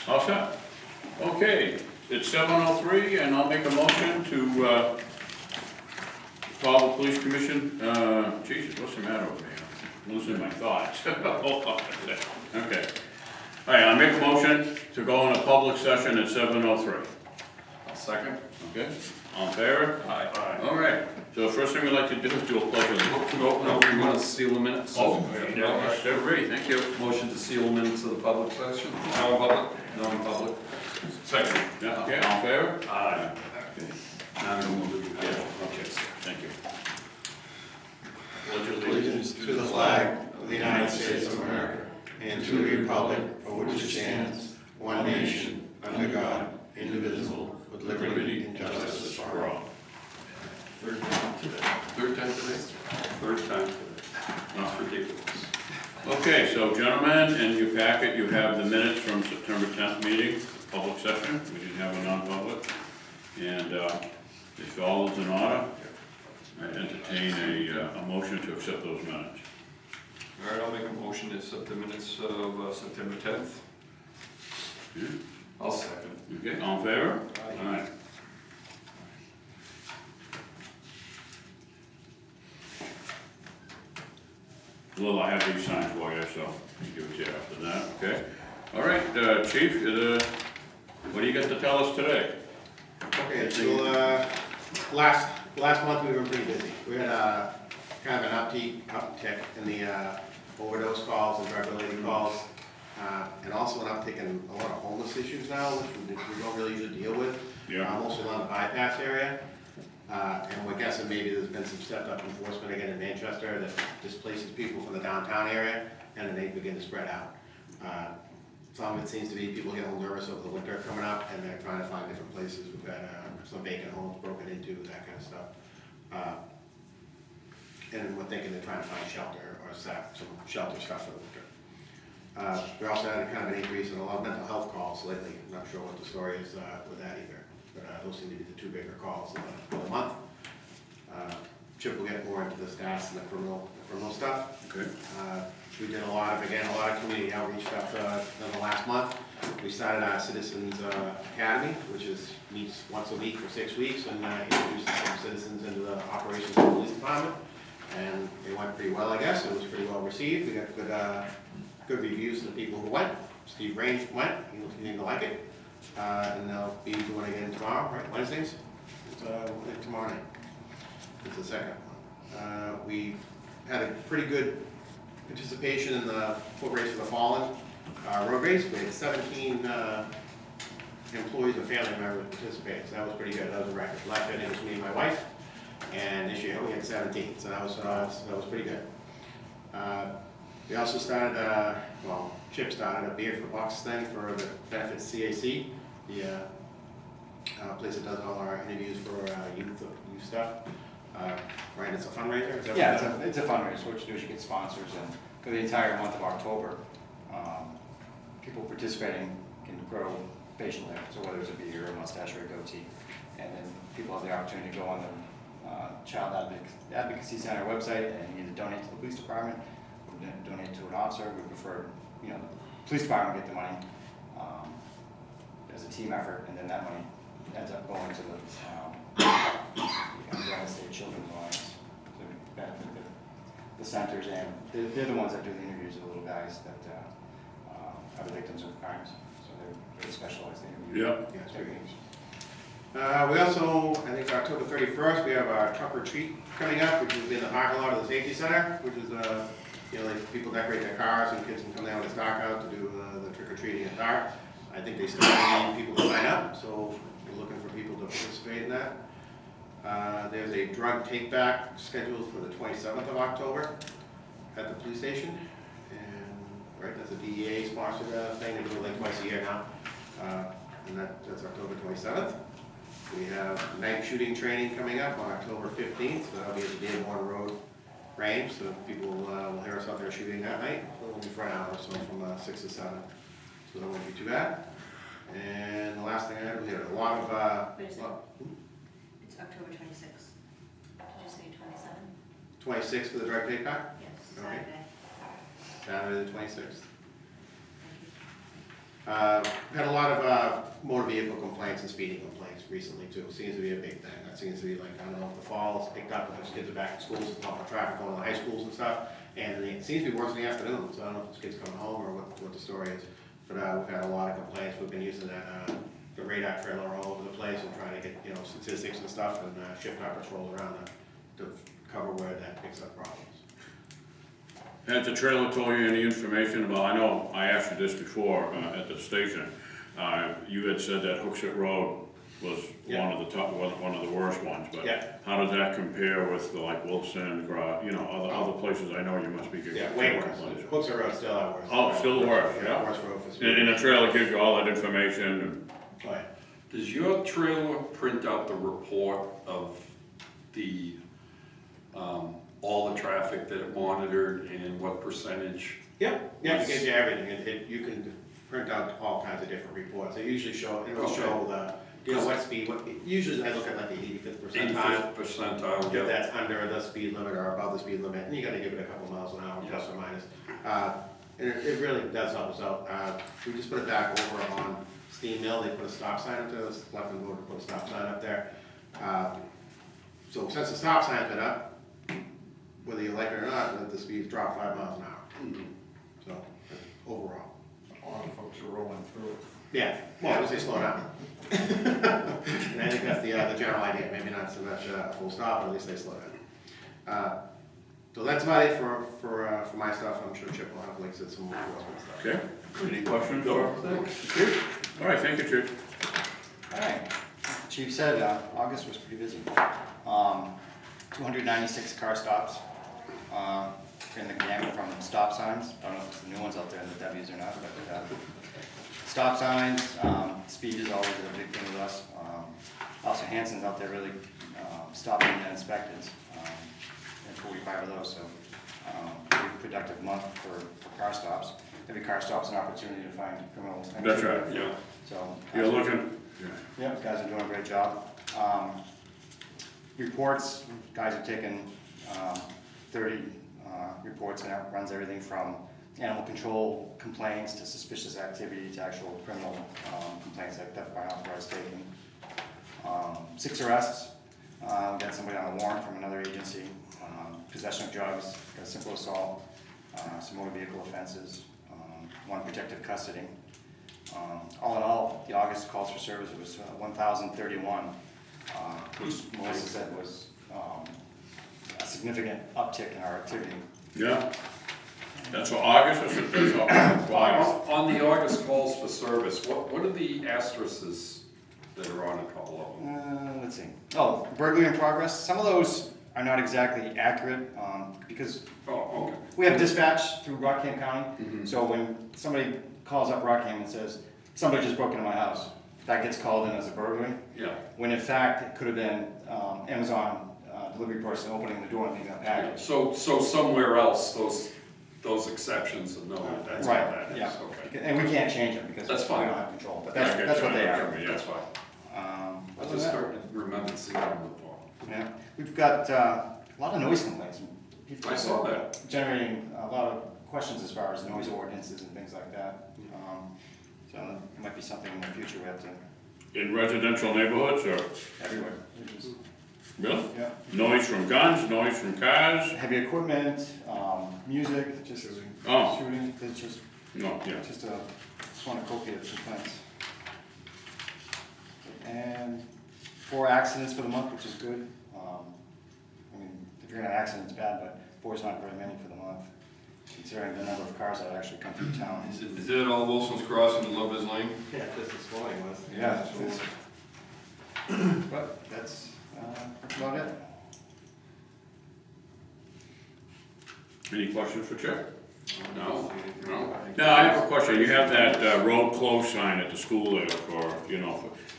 All set? Okay, it's 7:03 and I'll make a motion to call the police commission. Jesus, what's the matter with me? I'm losing my thoughts. Hold on a second. Okay. All right, I'll make a motion to go in a public session at 7:03. I'll second. Okay, all in favor? Aye. All right, so the first thing we'd like to do is do a pledge of allegiance. No, we want to seal the minutes. Oh, yeah, they're ready, thank you. Motion to seal the minutes of the public session. Non-public. Non-public. Second. Yeah, okay, all in favor? Aye. Okay. Now we'll do Yeah, okay, thank you. Pledge of Allegiance to the flag of the United States of America and to the republic for which it stands, one nation, under God, indivisible, with liberty and justice for all. Third time today. Third time today? Third time today. That's ridiculous. Okay, so gentlemen, in your packet you have the minutes from September 10th meeting, public session. We didn't have a non-public. And if all is in order, I entertain a motion to accept those minutes. All right, I'll make a motion to accept the minutes of September 10th. Yeah. I'll second. Okay, all in favor? Aye. All right. Well, I have these signed for you, so I'll give it to you after that, okay? All right, Chief, what do you got to tell us today? Okay, so last month we were pretty busy. We had kind of an uptick in the overdose calls and drug-related calls, and also an uptick in a lot of homeless issues now, which we don't really usually deal with. Yeah. Mostly around the bypass area. And we're guessing maybe there's been some stepped up enforcement again in Manchester that displaces people from the downtown area, and then they begin to spread out. Some of it seems to be people get a little nervous over the winter coming up, and they're trying to find different places. We've got some vacant homes broken into, that kind of stuff. And we're thinking they're trying to find shelter or some shelter stuff for the winter. We also had a kind of an increase in a lot of mental health calls lately. I'm not sure what the story is with that either. But those seem to be the two bigger calls of the month. Chip will get more into the stats and the criminal stuff. Okay. We did a lot of community outreach stuff in the last month. We started our Citizens Academy, which meets once a week for 6 weeks, and introduces some citizens into the operations of the police department. And it went pretty well, I guess. It was pretty well received. We got good reviews from the people who went. Steve Range went. He seemed to like it. And they'll be doing it again tomorrow, right? Wednesdays? Tomorrow night. It's the second one. We had a pretty good participation in the foot race for the fallen road race. We had 17 employees and family members participate, so that was pretty good. That was a record. Last year it was me and my wife, and this year we had 17, so that was pretty good. We also started, Chip started a Beard for Bucks thing for the benefits CAC, the place that does all our interviews for youth stuff. Right, it's a fundraiser? Is that Yeah, what it's a fundraiser. What you do is you get sponsors, and for the entire month of October, people participating can grow facial hair, so whether it's a beard or a mustache or a goatee, and then people have the opportunity to go on the Child Advocacy Center website and either donate to the police department or donate to an officer. We prefer, the police department get the money as a team effort, and then that money ends up going to the State Children's Alliance to benefit the centers, and they're the ones that do the interviews of the little guys that are the victims of crimes. So they're very specialized interviews. Yeah. Yeah, it's pretty good. We also, I think October 31st, we have our truck retreat coming up, which is in the parking lot of the safety center, which is, like people decorate their cars and kids can come down when it's dark out to do the trick or treating at dark. I think they still need people to sign up, so we're looking for people to participate in that. There's a drug take-back scheduled for the 27th of October at the police station. And, right, that's a DEA sponsored thing. They do it like twice a year now. And that's October 27th. We have night shooting training coming up on October 15th. So that'll be at the Dearborn Road range. So people will hear us out there shooting that night. So it'll be for an hour or so from 6 to 7. So that won't be too bad. And the last thing I had, we had a lot of... Wait a second. It's October 26th. Did you say 27? 26th for the drug take-back? Yes, Okay. Saturday. Saturday the 26th. Thank you. We've had a lot of motor vehicle complaints and speeding complaints recently too. Seems to be a big thing. That seems to be like, I don't know, the fall has picked up because kids are back in schools, there's a lot of traffic going to the high schools and stuff. And it seems to be worse in the afternoon, so I don't know if it's kids coming home or what the story is. But we've had a lot of complaints. We've been using the radar trailer all over the place and trying to get, statistics and stuff and shift our patrols around to cover where that picks up problems. Has the trailer told you any information about, I know I asked you this before at the station, you had said that Hooksett Road was Yeah. one of the worst ones, but Yeah. how does that compare with like Wilson, other places I know you must be getting? Yeah, way worse. complaints. Hooksett Road's still our worst. Oh, still the worst, yeah. Worst road for speed. And the trailer gives you all that information and. Oh, yeah. Does your trailer print out the report of the, all the traffic that it monitored and what percentage? Yeah, it gives you everything. You can print out all kinds of different reports. They usually show, it'll Okay. show what speed, usually I look at like the 85th percentile. 85th percentile, If yeah. that's under the speed limit or above the speed limit, and you gotta give it a couple miles an hour, plus or minus. And it really does help us out. We just put it back over on Steam Mill, they put a stop sign up there, Selectmen voted to put a stop sign up there. So since the stop sign's been up, whether you like it or not, the speed's dropped 5 miles an hour. So, overall. A lot of folks are rolling through it. Yeah, well, I would say slow down. And I think that's the general idea, maybe not so much a full stop, but at least they slow down. So that's about it for my stuff. I'm sure Chip will have links to some more enforcement stuff. Okay, any questions? No, thanks. All right, thank you, Chief. All right, Chief said August was pretty busy. 296 car stops in the gamut from stop signs. I don't know if it's the new ones out there, the W's or not, but stop signs, speed is always a big thing with us. Also Hanson's out there really stopping and inspecting, and 45 of those, so pretty productive month for car stops. Every car stop's an opportunity to find criminal activity. That's right, yeah. So You're looking, yeah, guys are doing a great job. Reports, guys have taken 30 reports, and that runs everything from animal control complaints to suspicious activity to actual criminal complaints like theft by unauthorized taking. 6 arrests, we got somebody on a warrant from another agency, possession of drugs, a simple assault, some motor vehicle offenses, 1 protective custody. All in all, the August calls for service was 1,031, which Melissa said was a significant uptick in our activity. yeah. That's for August or September? August. On the August calls for service, what are the asterisks that are on a couple of them? Let's see. Oh, burglary in progress. Some of those are not exactly accurate because Oh, okay. we have dispatch through Rockingham County. So when somebody calls up Rockingham and says, somebody just broke into my house, that gets called in as a burglary. Yeah. When in fact, it could have been Amazon delivery person opening the door and leaving a package. So somewhere else, those exceptions are known, that's what that is, Yeah. okay. And we can't change them because That's we fine. don't have control, but Yeah, I that's, get that's you. what they are. Yeah. That's fine. I Other than just that, started to remember seeing them before. yeah, we've got a lot of noise complaints. People I saw that. generating a lot of questions as far as noise ordinances and things like that. So it might be something in the future we have to, In residential neighborhoods or, everywhere. We just- really? Yeah. Noise from guns, noise from cars? Heavy equipment, music, just Oh. shooting, it's just, No, yeah. just a cornucopia of complaints. And 4 accidents for the month, which is good. I mean, if you're in an accident, it's bad, but 4 is not very many for the month, considering the number of cars that actually come through town. Is it all Wilson's Crossing and Lover's Lane? Yeah, just this morning was. Yeah, but that's about it. Any questions for Chip? No, no. Now, I have a question. You have that road closed sign at the school there for,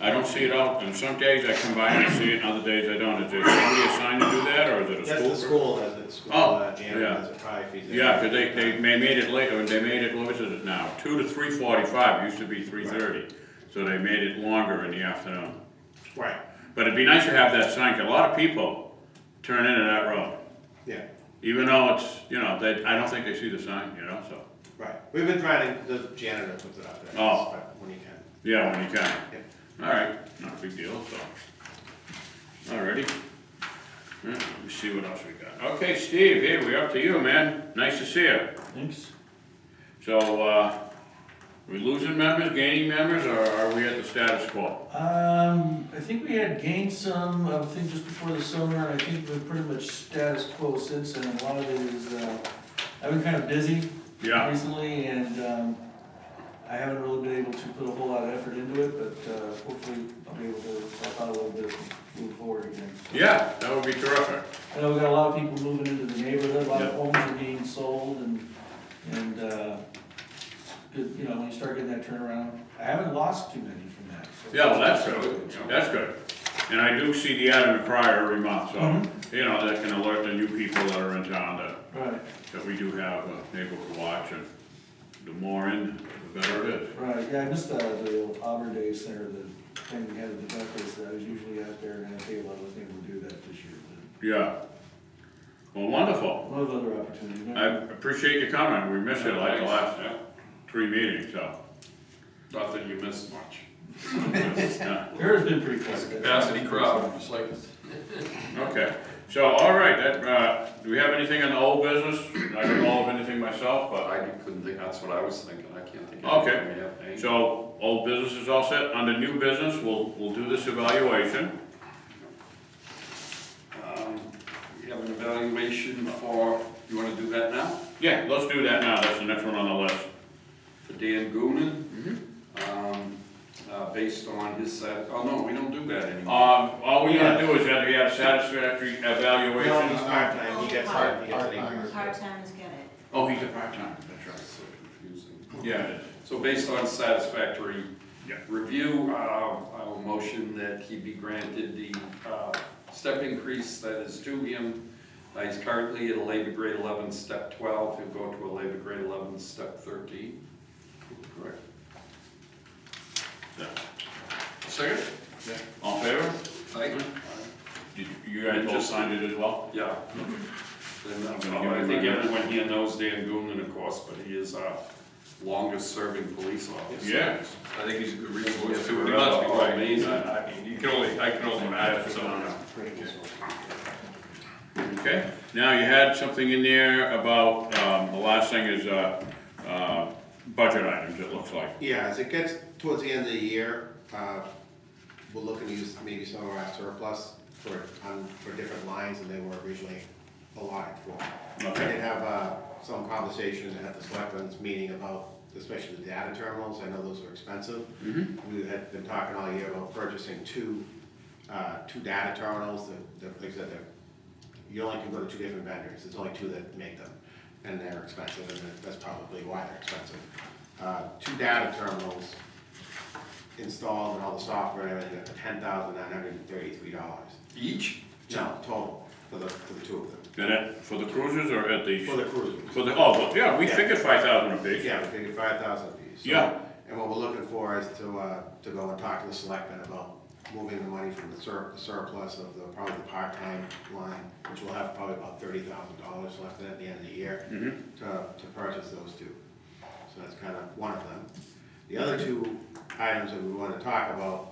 I don't see it out, and some days I come by and I see it, and other days I don't. Is there somebody assigned to do that, or is it a That's school? the school, does it, school Oh, janitor yeah. does it probably fees. Yeah, because they made it later, and they made it, what is it now? 2 to 3:45, used to be 3:30. So they made it longer in the afternoon. Right, But it'd be nice to have that sign, 'cause a lot of people turn into that road. yeah. Even though it's, I don't think they see the sign, so. Right, we've been trying to, the janitor puts it up there. Oh. But when you can. Yeah, when you can. Yeah. All right, not a big deal, so. Alrighty. Yeah, let me see what else we got. Okay, Steve, here, we're up to you, man. Nice to see you. Thanks. So, we losing members, gaining members, or are we at the status quo? I think we had gained some, I think just before the summer, and I think we're pretty much status quo since then. A lot of it is, I've been kind of busy Yeah, recently, and, I haven't really been able to put a whole lot of effort into it, but, hopefully I'll be able to help out a little bit and move forward again. So, yeah, that would be terrific. I know we got a lot of people moving into the neighborhood, a lot of Yeah. homes are being sold, and, good, you know, when you start getting that turnaround, I haven't lost too many from that, so. Yeah, well, that's good, that's good. And I do see the ad in the Crier every month, so, Mhm. you know, that can alert the new people that are in town Right, that we do have a neighborhood watch, and the more in, the better it is. right, yeah, I missed the Auburn days there, the thing we had at the breakfast, I was usually out there, and I think I wasn't able to do that this year, Yeah. Well, wonderful. but a lot of other opportunities. I appreciate you coming. We missed you like the last Yeah. 3 meetings, so. Not that you missed much. Yeah. There has been pretty close. Capacity crowd, just like. Okay, so, all right, do we have anything in the old business? I don't know of anything myself, but, I couldn't think, that's what I was thinking, I can't think of Okay. anything we have. Any- so, old business is all set. Under new business, we'll do this evaluation. We have an evaluation for, you wanna do that now? Yeah, let's do that now. That's the next one on the list. For Dan Goonan, based on his oh no, we don't do that anymore. All we gotta do is have, we have a satisfactory No, he's evaluation. part-time, he gets an increase. Part-timers get it. Oh, he's a part-time, that's right. So confusing. Yeah, it is. So based on satisfactory Yeah. review, I will motion that he be granted the step increase that is due him. He's currently at a labor grade 11, step 12, he'll go to a labor grade 11, step 13. Correct. Yeah. Second? All in favor? Aye. Did you guys both signed it as well? Yeah. Then, I'm gonna give I him think my- everyone here knows Dan Goonan, of course, but he is our longest serving police officer. Yes. I think he's a good resource too. Yeah, He must be, right? amazing. I mean, I can only imagine someone. Great resource. Okay, now you had something in there about, the last thing is, budget items, it looks like. Yeah, as it gets towards the end of the year, we're looking to use maybe some of our surplus for different lines than they were originally allotted for. I Okay. did have some conversation at the selectmen's meeting about, especially the data terminals, I know those are expensive. Mm-hmm. We had been talking all year about purchasing two data terminals, like I said, you only can go to 2 different vendors, there's only 2 that make them, and they're expensive, and that's probably why they're expensive. 2 data terminals installed and all the software and everything, $10,933. Each? No, total, for the 2 of them. Is that for the cruisers or at the? For the cruisers. For the, oh, well, yeah, we Yeah. figured 5,000 apiece. Yeah, we figured 5,000 apiece. So- Yeah. And what we're looking for is to go and talk to the selectmen about moving the money from the surplus of probably the part-time line, which will have probably about $30,000 left in at the end of the year, to purchase those 2. So that's kind of one of them. The other 2 items that we want to talk about,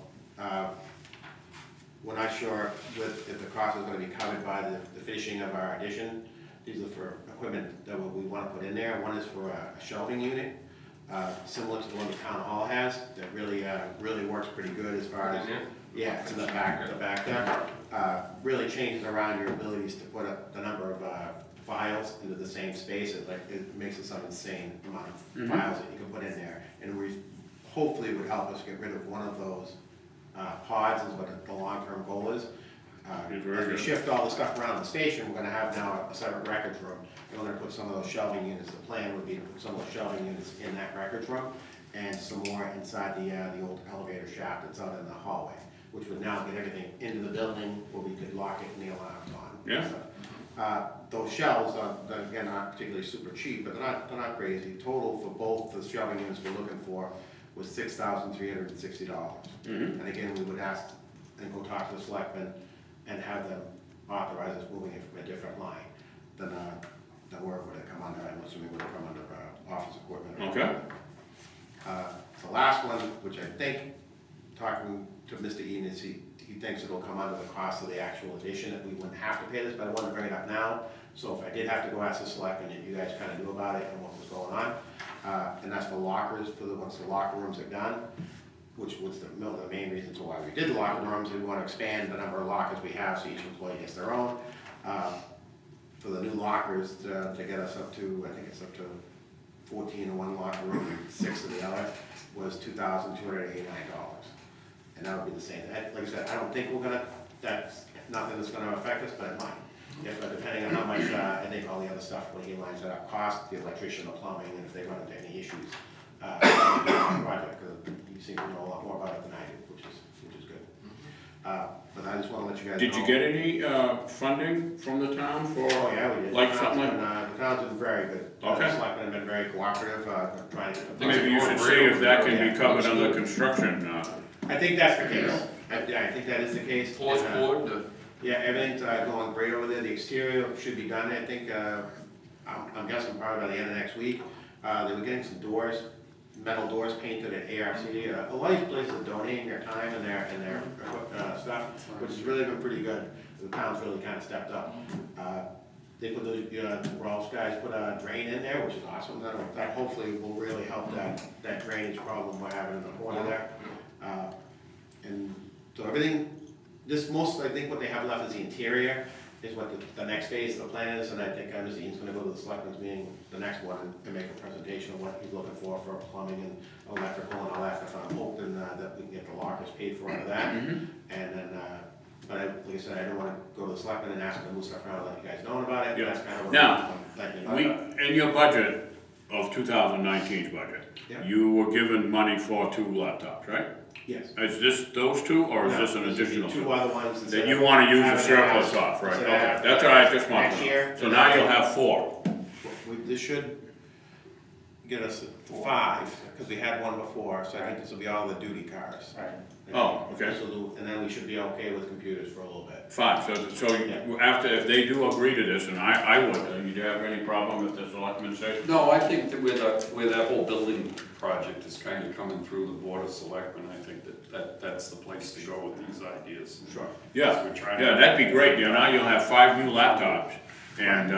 we're not sure if the cost is going to be covered by the finishing of our addition. These are for equipment that we want to put in there. One is for a shelving unit, similar to the one the town hall has, that really works pretty good as far as, yeah, it's in the back there. Really changes around your abilities to put the number of files into the same space. It makes it some insane amount of files that you can put in there. And we hopefully would help us get rid of one of those pods, is what the long-term goal is. Very As we good. shift all the stuff around the station, we're gonna have now a separate records room. We're gonna put some of those shelving units, the plan would be to put some of those shelving units in that records room, and some more inside the old elevator shaft that's out in the hallway, which would now get everything into the building, where we could lock it and the alarms on. Yeah. Those shelves are, again, not particularly super cheap, but they're not crazy. Total for both the shelving units we're looking for was $6,360. And again, we would ask and go talk to the selectmen and have them authorize us moving it from a different line than where it would have come under. I'm assuming it would have come under office equipment. Okay, The last one, which I think, talking to Mr. Eden, is he thinks it'll come under the cost of the actual addition, that we wouldn't have to pay this, but I wanted to bring it up now. So if I did have to go ask the selectmen, if you guys kind of knew about it and what was going on. And that's for lockers, once the locker rooms are done, which was the main reason to why we did the locker rooms. We want to expand the number of lockers we have, so each employee gets their own. For the new lockers, to get us up to, I think it's up to 14 in one locker room, and 6 in the other, was $2,289. And that would be the same. Like I said, I don't think that's nothing that's gonna affect us, but it might. Depending on how much, I think all the other stuff, when he lines it up, cost, the electrician, the plumbing, and if they run into any issues, project, because you seem to know a lot more about it than I do, which is good. But I just wanna let you guys know. did you get any, funding from the town for? Oh, yeah, we did. Like something like- The town's been very good. Okay. The selectmen have been very cooperative, trying to. Maybe you should see if that can be covered under construction, I think that's the case. I think that is the case. Floor's And, board, yeah, everything's going great over there. The exterior should be done, I think, I'm guessing probably by the end of next week. They were getting some doors, metal doors painted at ARC. A lot of these places are donating their time and their stuff, which has really been pretty good. The town's really kind of stepped up. They put those, Rolf's guys put a drain in there, which is awesome. That hopefully will really help that drainage problem we're having in the corner there. And so everything, I think what they have left is the interior, is what the next phase of the plan is, and I think Mr. Eaton's gonna go to the selectmen's meeting, the next one, and make a presentation of what he's looking for plumbing and electrical and all that stuff. I'm hoping that we can get the lockers paid for out of that, and then, but like I said, I don't wanna go to the selectmen and ask them to move stuff around, and let you guys know about it. Yeah. That's kind of what Now, I'm letting you know about. in your budget of 2019's budget, Yeah. you were given money for 2 laptops, right? Yes. Is this those 2, or is No, this an would be additional 2? 2 other ones. That you wanna use the surplus off, right? Instead Okay, of- that's all right, just want Next to year. know. So now you'll have 4. This should get us to 5, because we had one before, so I think this will be all the duty cars. Right. Oh, okay. This will do- And then we should be okay with computers for a little bit. 5, so after, if they do agree to this, and I would, do you have any problem if the selectmen say? No, I think that where that whole building project is kind of coming through the board of selectmen, I think that's the place to go with these ideas. Sure. Yeah, We're trying yeah, to- that'd be great, now you'll have 5 new laptops, and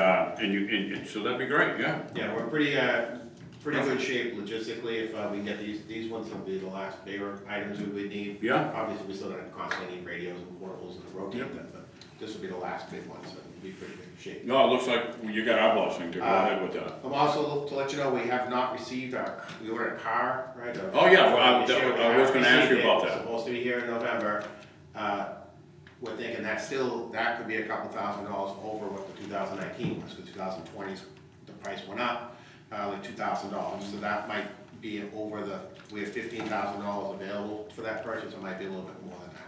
so that'd be great, yeah. Yeah, we're pretty good shape logistically. If we can get these ones, will be the last bigger items we would need. Yeah. Obviously, we still don't constantly need radios and portables and rotate them, but this will be the last big one, so it'll be pretty good shape. No, it looks like you got our blessing to go ahead with that. I'm also, to let you know, we have not received we ordered a car, right? Oh, yeah, well, I was gonna ask you about that. It's supposed to be here in November. We're thinking that could be a couple $1,000s over what the 2019 was, because 2020's, the price went up, like $2,000. So that might be over we have $15,000 available for that purchase, it might be a little bit more than that.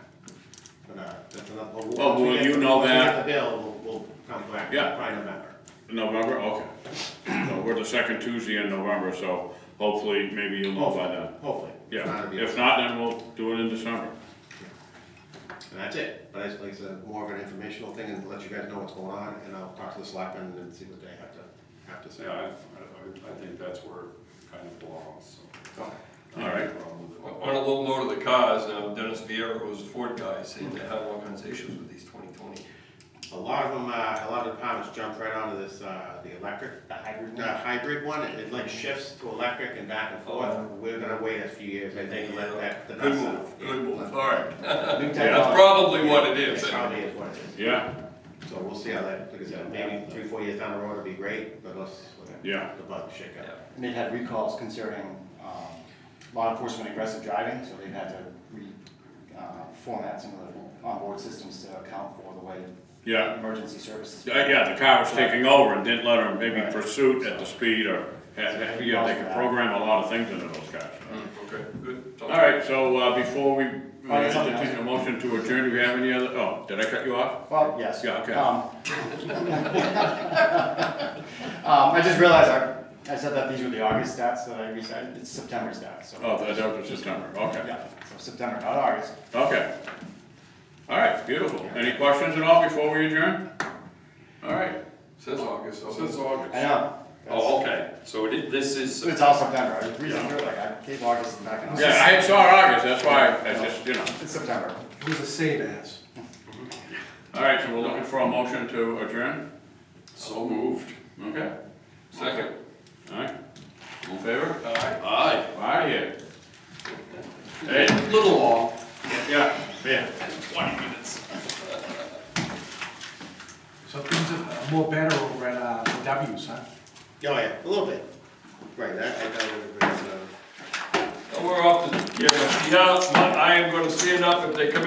But, that's another. Well, will you know once we that? get the bill, we'll come back, Yeah. by November. November, okay. So we're the second Tuesday in November, so hopefully, maybe you'll know by then. Hopefully. Yeah, it'll be- if not, then we'll do it in December. And that's it, but like I said, more of an informational thing and to let you guys know what's going on, and I'll talk to the selectmen and see what they have to say. Yeah, I think that's where it kind of belongs, so. All right. On a little note of the cars, Dennis Vieira, who's a Ford guy, saying they had all kinds of issues with these 2020. A lot of them, a lot of departments jumped right onto this, the electric, The hybrid the one? hybrid one, it like shifts to electric and back and forth. We're gonna wait a few years, I think, to let that, the Good dust move, settle. good move, all right. New That's technology. probably what it It is. probably is what it is. Yeah, So we'll see how that, like I said, maybe 3-4 years down the road it'll be great, but let's, Yeah. the bug shake out. And they've had recalls concerning law enforcement aggressive driving, so they've had to format some of the onboard systems to account for the way yeah. emergency services. Yeah, the car was taking over and didn't let them maybe Right. pursue at the speed or, yeah, they can program a lot of things into those cars. Okay, good. All right, so before we yeah, something entertain a motion to adjourn, do we have any other, did I cut you off? Well, yes. Yeah, okay. I just realized I said that these were the August stats that I reset. It's September stats, so. Oh, that was September, okay. Yeah, so September, not August. Okay. All right, beautiful. Any questions at all before we adjourn? All right, Says August, so. Says August. I know. Oh, okay, so this is. It's all September, I reasoned through it, like, I gave August and back in August. Yeah, I saw August, that's why I just, you know. It's September. It was a save as. All right, so we're looking for a motion to adjourn? So moved. Okay, Second. all right. All in favor? Aye. Out of here. Hey, Little long. yeah, yeah. 20 minutes. So things are more better over at, the W's, huh? Oh, yeah, a little bit. Right, I know everybody's, We're off to, yeah, I am gonna stand up if they come